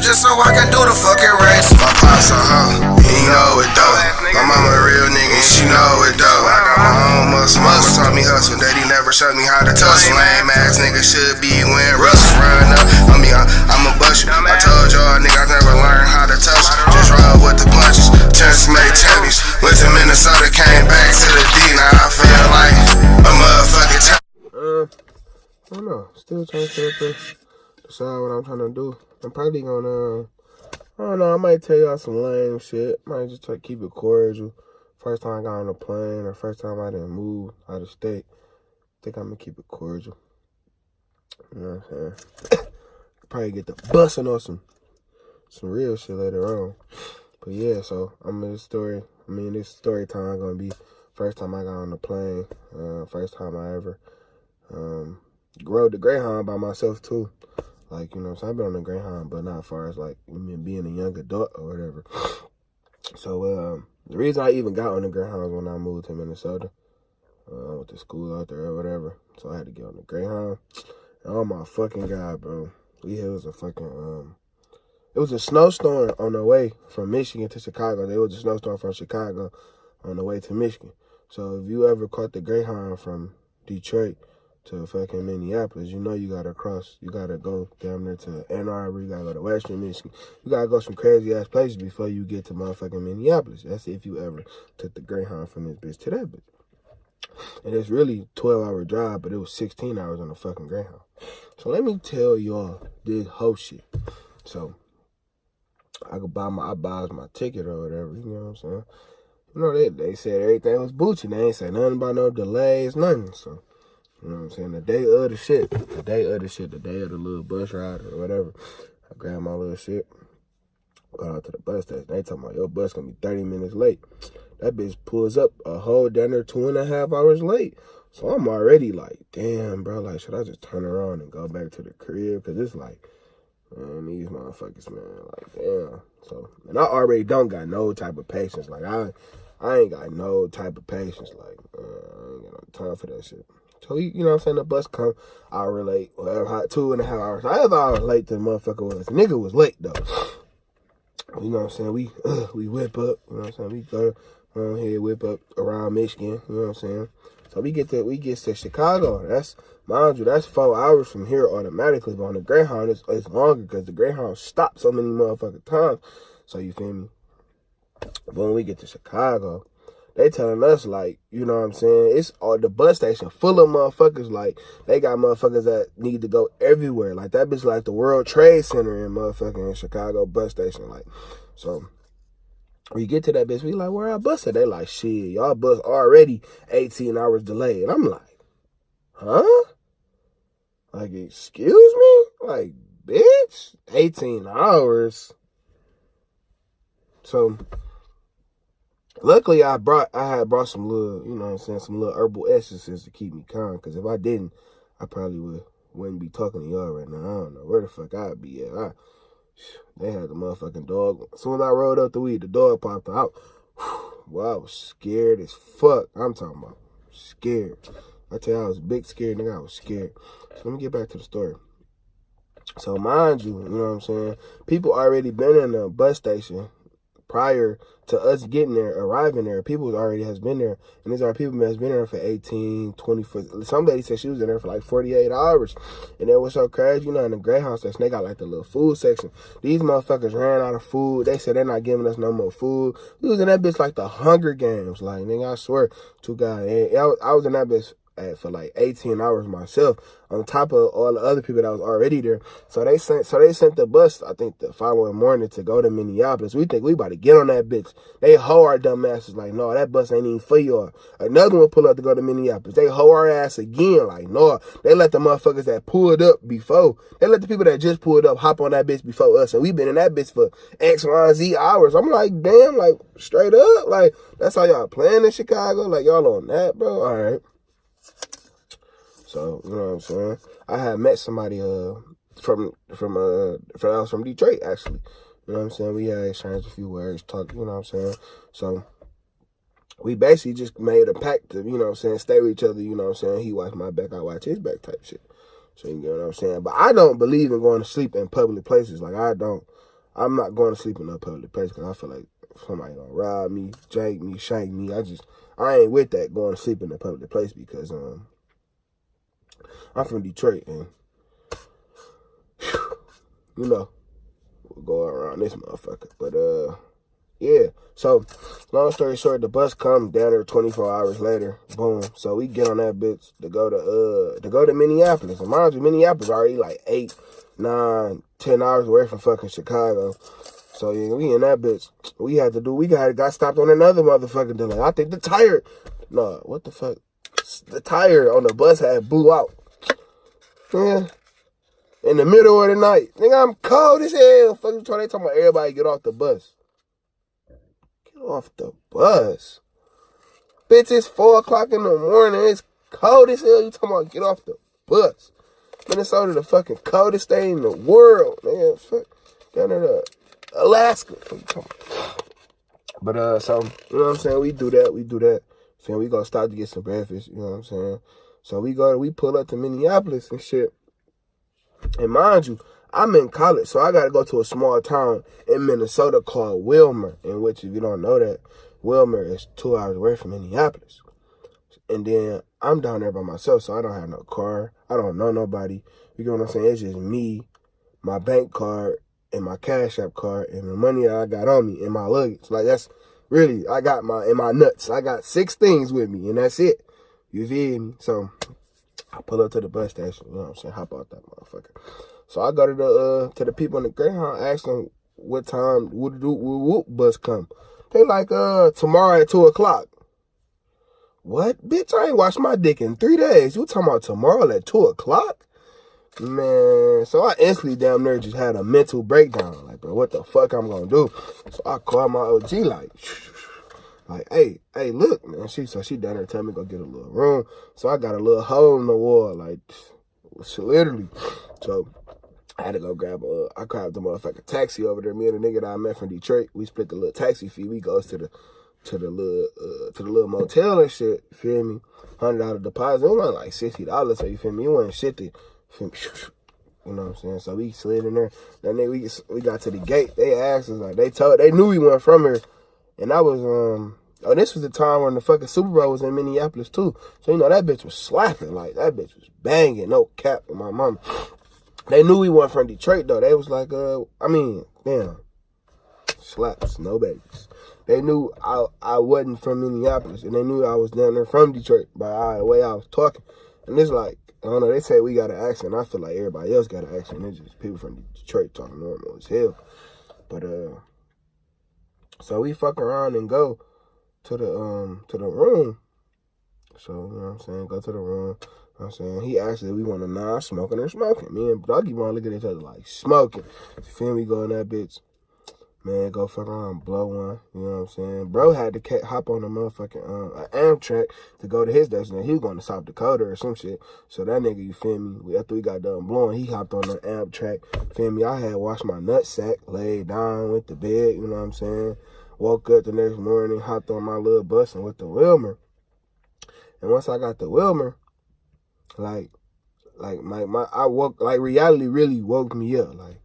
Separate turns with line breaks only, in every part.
just so I can do the fucking race. My pops a hoe, he know it though. My mama a real nigga and she know it though. I got my own muscle, mama taught me hustle. Daddy never showed me how to tussle. Lame ass nigga should be wearing Russell. Run up on me, I'm a bust you. I told y'all niggas never learned how to tussle. Just roll with the punches, test made champions. Went to Minnesota, came back to the D. Now I feel like a motherfucking
I don't know. Still trying to decide what I'm trying to do. I'm probably gonna, I don't know, I might tell y'all some lame shit. Might just try to keep it cordial. First time I got on a plane or first time I didn't move out of state. I think I'm gonna keep it cordial. You know what I'm saying? Probably get the busting on some real shit later on. But yeah, so this story time gonna be first time I got on the plane. First time I ever rode the Greyhound by myself too. Like, you know what I'm saying? I've been on the Greyhound, but not as far as like being a young adult or whatever. So the reason I even got on the Greyhound was when I moved to Minnesota. I went to school out there or whatever. So I had to get on the Greyhound. And oh my fucking God, bro. It was a fucking it was a snowstorm on the way from Michigan to Chicago. There was a snowstorm from Chicago on the way to Michigan. So if you ever caught the Greyhound from Detroit to fucking Minneapolis, you know you gotta cross. You gotta go down there to Ann Arbor. You gotta go to Western Michigan. You gotta go some crazy ass places before you get to motherfucking Minneapolis. That's if you ever took the Greyhound from this bitch to that bitch. And it's really 12-hour drive, but it was 16 hours on the fucking Greyhound. So let me tell y'all this whole shit. So I could buy my ticket or whatever. You know what I'm saying? You know they said everything was Gucci. They ain't say nothing about no delays, nothing. So. You know what I'm saying? The day of the little bus ride or whatever, I grabbed my little shit, got out to the bus station. They talking about your bus gonna be 30 minutes late. That bitch pulls up a whole down there 2.5 hours late. So I'm already like, damn, bro, like, should I just turn around and go back to the crib? Cause it's like, man, these motherfuckers, man, like, damn. So, and I already don't got no type of patience. Like, I ain't got no type of patience. Like, I ain't got no time for that shit. So, you know what I'm saying? The bus come, I relate, whatever, 2.5 hours. However I was late, the motherfucker was. The nigga was late, though. You know what I'm saying? We whip up, you know what I'm saying? We go around here, whip up around Michigan, you know what I'm saying? So we get to Chicago. That's, mind you, that's 4 hours from here automatically. But on the Greyhound, it's longer because the Greyhound stops so many motherfucking times. So, you feel me? But when we get to Chicago, they telling us, like, you know what I'm saying, it's all the bus station full of motherfuckers. Like, they got motherfuckers that need to go everywhere. Like, that bitch like the World Trade Center in motherfucking Chicago bus station. Like, so we get to that bitch, we like, where our bus at? They like, shit, y'all bus already 18 hours delayed. And I'm like, huh? Like, excuse me? Like, bitch, 18 hours? So luckily, I had brought some little, you know what I'm saying, some little herbal essences to keep me calm. Because if I didn't, I probably wouldn't be talking to y'all right now. I don't know where the fuck I'd be at. They had the motherfucking dog. As soon as I rolled up the weed, the dog popped out. Well, I was scared as fuck. I'm talking about scared. I tell you, I was big scared, nigga. I was scared. So let me get back to the story. So mind you, you know what I'm saying, people already been in the bus station prior to us getting there, arriving there. People already has been there. And these are people that has been there for 18, 24. Some lady said she was in there for like 48 hours. And it was so crazy, you know, in the Greyhound station, they got like the little food section. These motherfuckers ran out of food. They said they're not giving us no more food. We was in that bitch like the Hunger Games. Like, nigga, I swear to God. And I was in that bitch for like 18 hours myself, on top of all the other people that was already there. So they sent the bus, I think, the following morning to go to Minneapolis. We think we about to get on that bitch. They hoe our dumb asses like, no, that bus ain't even for y'all. Another one pull up to go to Minneapolis. They hoe our ass again like, no. They let the motherfuckers that pulled up before, they let the people that just pulled up hop on that bitch before us. And we been in that bitch for X, Y, and Z hours. I'm like, damn, like, straight up. Like, that's how y'all playing in Chicago? Like, y'all on that, bro? All right. So, you know what I'm saying? I had met somebody from Detroit, actually. You know what I'm saying? We had exchanged a few words, talked, you know what I'm saying? So we basically just made a pact to, you know what I'm saying, stay with each other, you know what I'm saying? He watched my back, I watch his back type shit. So you know what I'm saying? But I don't believe in going to sleep in public places. Like, I don't I'm not going to sleep in no public place because I feel like somebody gonna rob me, jank me, shank me. I ain't with that going to sleep in a public place because I'm from Detroit and you know we'll go around this motherfucker. But yeah. So long story short, the bus comes down there 24 hours later. Boom. So we get on that bitch to go to Minneapolis. And mind you, Minneapolis already like 8, 9, 10 hours away from fucking Chicago. So yeah, we in that bitch. We got stopped on another motherfucking delay. I think the tire, no, what the fuck? The tire on the bus had blew out. Yeah. In the middle of the night. Nigga, I'm cold as hell. Fuck you they talking about everybody get off the bus. Get off the bus. Bitch, it's 4 o'clock in the morning. It's cold as hell. You talking about get off the bus. Minnesota the fucking coldest state in the world. Man, fuck. Down there to Alaska. But so, you know what I'm saying? We do that. So we gonna stop to get some breakfast, you know what I'm saying? So we pull up to Minneapolis and shit. And mind you, I'm in college, so I got to go to a small town in Minnesota called Wilmer, in which, if you don't know that, Wilmer is 2 hours away from Minneapolis. And then I'm down there by myself, so I don't have no car. I don't know nobody. You know what I'm saying? It's just me, my bank card, and my Cash App card, and the money that I got on me, and my luggage. Like, that's really, I got my nuts. I got 6 things with me, and that's it. You feel me? So I pull up to the bus station, you know what I'm saying? Hop out that motherfucker. So I go to the people in the Greyhound, ask them what time would bus come. They like, tomorrow at 2 o'clock. What? Bitch, I ain't washed my dick in 3 days. You talking about tomorrow at 2 o'clock? Man, so I instantly damn near just had a mental breakdown. Like, bro, what the fuck I'm gonna do? So I called my OG like, hey, look, man. She down there telling me go get a little room. So I got a little hole in the wall, like, literally. So I had to go I grabbed the motherfucking taxi over there. Me and the nigga that I met from Detroit, we split the little taxi fee. We goes to the little motel and shit. You feel me? $100 deposit. It was like $60. So you feel me? It wasn't shit. You know what I'm saying? So we slid in there. Then we got to the gate. They asked us like they knew we weren't from here, and that was this was the time when the fucking Super Bowl was in Minneapolis too. So you know that bitch was slapping, like that bitch was banging, no cap. With my mom, they knew we weren't from Detroit though. They was like, damn, slaps, no babies. They knew I wasn't from Minneapolis, and they knew I was down there from Detroit by the way I was talking. And it's like, I don't know, they say we got an accent. I feel like everybody else got an accent. It's just people from Detroit talking normal as hell. But so we fuck around and go to the room. So, you know what I'm saying? Go to the room. You know what I'm saying? He asked if we want to smoking or smoking. Me and Doggy want to look at each other like smoking. You feel me? Go in that bitch. Man, go fuck around, blow one. You know what I'm saying? Bro had to hop on a motherfucking Amtrak to go to his destination. He was going to South Dakota or some shit. So that nigga, you feel me? After we got done blowing, he hopped on the Amtrak. Feel me? I had washed my nutsack, laid down, went to bed. You know what I'm saying? Woke up the next morning, hopped on my little bus and went to Wilmer. And once I got to Wilmer, like reality really woke me up. Like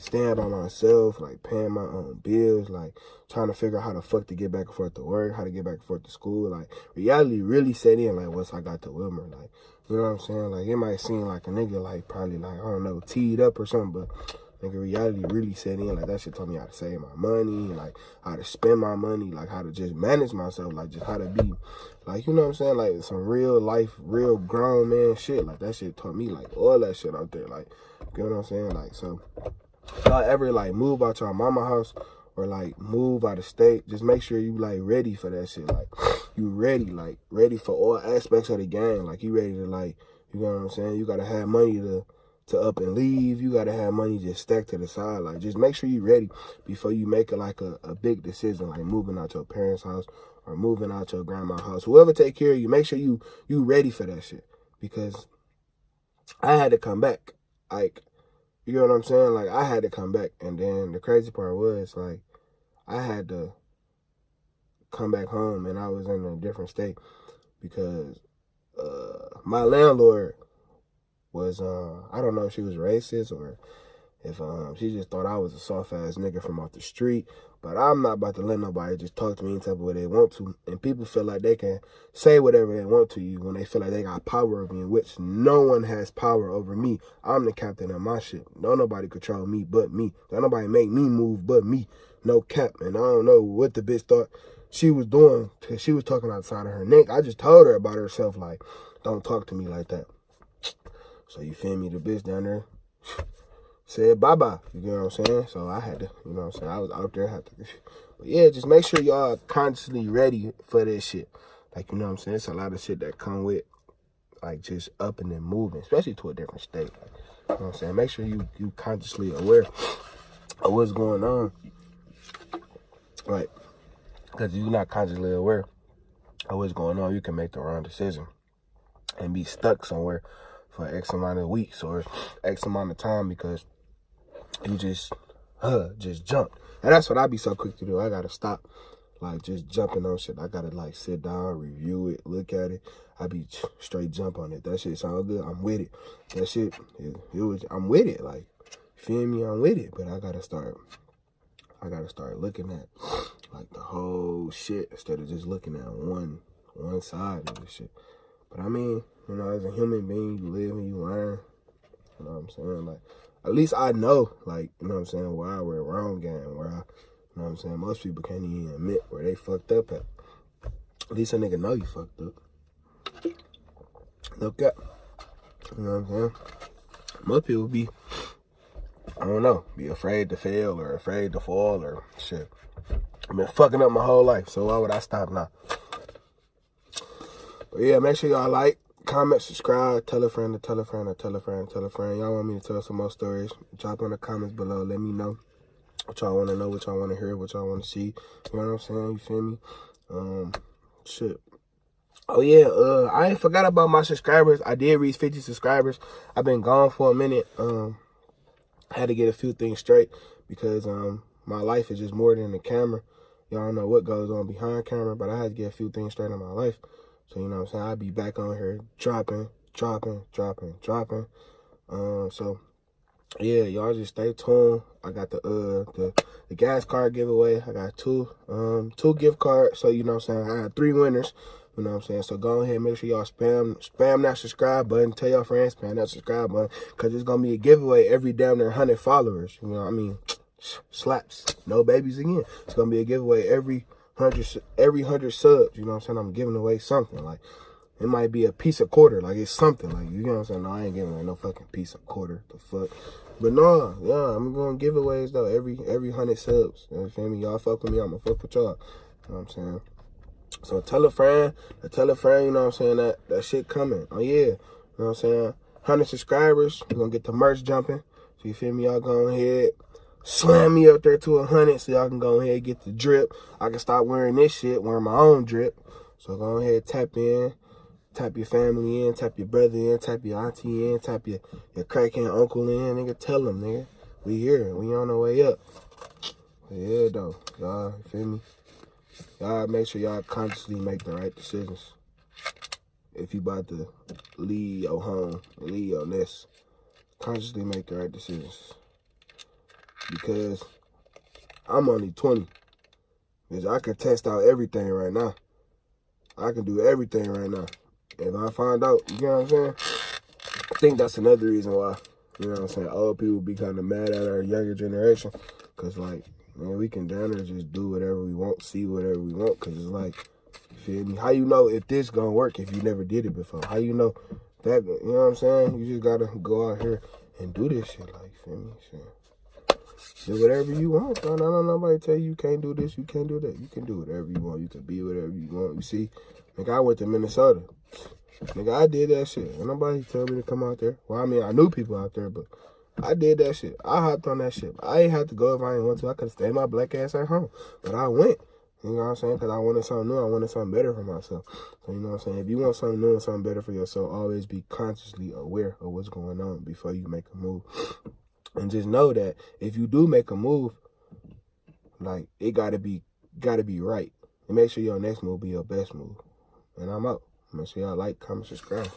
staying by myself, like paying my own bills, like trying to figure out how the fuck to get back and forth to work, how to get back and forth to school. Like reality really set in like once I got to Wilmer. Like, you know what I'm saying? Like it might seem like a nigga like probably like, I don't know, teed up or something, but nigga reality really set in. Like that shit taught me how to save my money, like how to spend my money, like how to just manage myself, like just how to be like, you know what I'm saying? Like some real life, real grown man shit. Like that shit taught me like all that shit out there. Like, you know what I'm saying? Like, so if y'all ever like move out your mama house or like move out of state, just make sure you like ready for that shit. Like you ready for all aspects of the game. Like you ready to like, you know what I'm saying? You gotta have money to up and leave. You gotta have money just stacked to the side. Like just make sure you ready before you make it like a big decision, like moving out your parents' house or moving out your grandma's house. Whoever take care of you, make sure you ready for that shit. Because I had to come back. Like, you know what I'm saying? Like, I had to come back. And then the crazy part was, like, I had to come back home and I was in a different state because my landlord was, I don't know if she was racist or if she just thought I was a soft ass nigga from off the street. But I'm not about to let nobody just talk to me any type of way they want to. And people feel like they can say whatever they want to you when they feel like they got power over you, which no one has power over me. I'm the captain of my shit. Don't nobody control me but me. Don't nobody make me move but me. No cap. And I don't know what the bitch thought she was doing because she was talking outside of her neck. I just told her about herself, like, don't talk to me like that. So you feel me? The bitch down there said bye-bye, you know what I'm saying? So I had to, you know what I'm saying? I was out there. But yeah, just make sure y'all constantly ready for this shit. Like, you know what I'm saying? It's a lot of shit that come with, like, just upping and moving, especially to a different state. Like, you know what I'm saying? Make sure you consciously aware of what's going on. Right. Because if you're not consciously aware of what's going on, you can make the wrong decision and be stuck somewhere for X amount of weeks or X amount of time because you just jumped. And that's what I be so quick to do. I gotta stop, like, just jumping on shit. I gotta, like, sit down, review it, look at it. I be straight jump on it. That shit sound good. I'm with it. That shit, I'm with it. Like, feel me? I'm with it. But I gotta start looking at, like, the whole shit instead of just looking at one side of the shit. But I mean, you know, as a human being, you live and you learn. You know what I'm saying? Like, at least I know, like, you know what I'm saying, where I went wrong and where I, you know what I'm saying, most people can't even admit where they fucked up at. At least a nigga know you fucked up. Look up. You know what I'm saying? Most people be, I don't know, be afraid to fail or afraid to fall or shit. I've been fucking up my whole life, so why would I stop now? But yeah, make sure y'all like, comment, subscribe, tell a friend, tell a friend, tell a friend, tell a friend. Y'all want me to tell some more stories? Drop in the comments below. Let me know what y'all want to know, what y'all want to hear, what y'all want to see. You know what I'm saying? You feel me? Shit. Oh yeah, I ain't forgot about my subscribers. I did reach 50 subscribers. I've been gone for a minute. I had to get a few things straight because my life is just more than the camera. Y'all don't know what goes on behind camera, but I had to get a few things straight in my life. So, you know what I'm saying? I'll be back on here dropping. So, yeah, y'all just stay tuned. I got the gas card giveaway. I got two gift cards. So, you know what I'm saying? I had 3 winners. You know what I'm saying? So go ahead and make sure y'all spam that subscribe button. Tell your friends, spam that subscribe button. Because it's going to be a giveaway every damn near 100 followers. You know what I mean? Slaps. No babies again. It's going to be a giveaway every 100 subs. You know what I'm saying? I'm giving away something. Like, it might be a piece of quarter. Like, it's something. Like, you know what I'm saying? No, I ain't giving away no fucking piece of quarter. The fuck? But no, yeah, I'm going to giveaways, though, every 100 subs. You know what I mean? Y'all fuck with me, I'm going to fuck with y'all. You know what I'm saying? So tell a friend, you know what I'm saying, that shit coming. Oh, yeah. You know what I'm saying? 100 subscribers, we're going to get the merch jumping. So you feel me? Y'all go ahead, slam me up there to 100 so y'all can go ahead and get the drip. I can stop wearing this shit, wearing my own drip. So go ahead, tap in, tap your family in, tap your brother in, tap your auntie in, tap your crackhead uncle in. Nigga, tell them, nigga. We here. We on the way up. But yeah, though. Y'all, you feel me? Y'all make sure y'all consciously make the right decisions. If you about to leave your home, leave your nest, consciously make the right decisions. Because I'm only 20. Because I can test out everything right now. I can do everything right now. If I find out, you know what I'm saying? I think that's another reason why, you know what I'm saying, old people be kind of mad at our younger generation. Because, like, man, we can down there just do whatever we want, see whatever we want, because it's like, you feel me? How you know if this gonna work if you never did it before? How you know that, you know what I'm saying? You just gotta go out here and do this shit, like, you feel me? So, do whatever you want, bro. I don't nobody tell you can't do this, you can't do that. You can do whatever you want. You can be whatever you want. You see, like, I went to Minnesota. Nigga, I did that shit. And nobody tell me to come out there. Well, I mean, I knew people out there, but I did that shit. I hopped on that shit. I ain't had to go if I didn't want to. I could have stayed my black ass at home. But I went. You know what I'm saying? Because I wanted something new. I wanted something better for myself. So, you know what I'm saying? If you want something new and something better for yourself, always be consciously aware of what's going on before you make a move. And just know that if you do make a move, like, it gotta be right. And make sure your next move be your best move. And I'm out. Make sure y'all like, comment, subscribe.